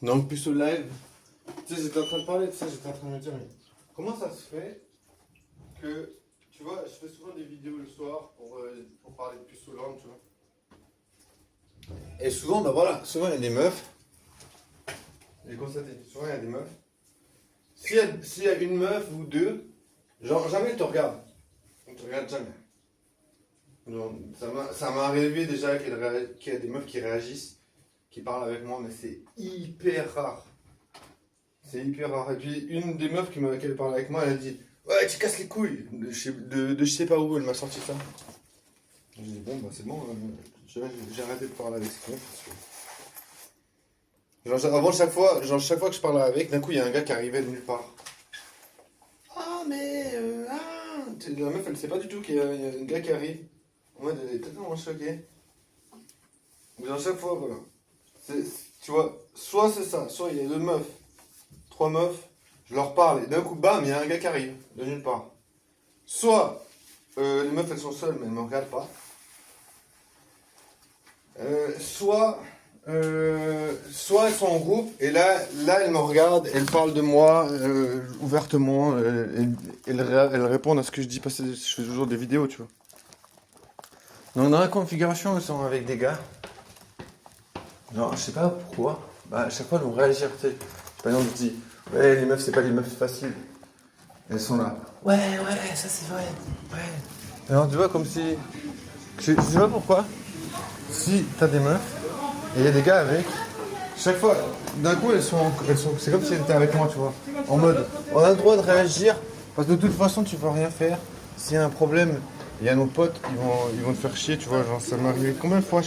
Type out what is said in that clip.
Donc, plus au live, tu sais, j'étais en train de parler de ça, j'étais en train de me dire, mais comment ça se fait que, tu vois, je fais souvent des vidéos le soir pour parler de puce Hollande, tu vois. Et souvent, bah voilà, souvent il y a des meufs, j'ai constaté, souvent il y a des meufs. S'il y a une meuf ou deux, genre jamais elle te regarde. Elle te regarde jamais. Donc, ça m'est arrivé déjà qu'il y a des meufs qui réagissent, qui parlent avec moi, mais c'est hyper rare. C'est hyper rare. Et puis une des meufs qui a parlé avec moi, elle a dit ouais, tu casses les couilles de je sais pas où, elle m'a sorti ça. J'ai dit bon, bah c'est bon, j'ai arrêté de parler avec cette meuf. Avant, chaque fois que je parlais avec, d'un coup il y a un gars qui arrivait de nulle part. Ah, mais la meuf elle sait pas du tout qu'il y a un gars qui arrive. En mode elle est totalement choquée. Genre, chaque fois, voilà. Tu vois, soit c'est ça, soit il y a deux meufs, trois meufs, je leur parle et d'un coup, bam, il y a un gars qui arrive, de nulle part. Soit les meufs elles sont seules mais elles me regardent pas. Soit elles sont en groupe et là elles me regardent, elles parlent de moi ouvertement, elles répondent à ce que je dis parce que je fais toujours des vidéos, tu vois. Donc dans la configuration, elles sont avec des gars. Non, je sais pas pourquoi. Bah, à chaque fois, elles vont réagir. Tu sais. Par exemple, je dis, ouais, les meufs, c'est pas des meufs faciles. Elles sont là. Ouais, ça c'est vrai. Ouais. Alors, tu vois, comme si. Je sais pas pourquoi. Si t'as des meufs, et il y a des gars avec, chaque fois, d'un coup, c'est comme si elles étaient avec moi, tu vois. En mode, on a le droit de réagir, parce que de toute façon, tu vas rien faire. S'il y a un problème, il y a nos potes, ils vont te faire chier, tu vois. Genre, ça m'est arrivé combien de fois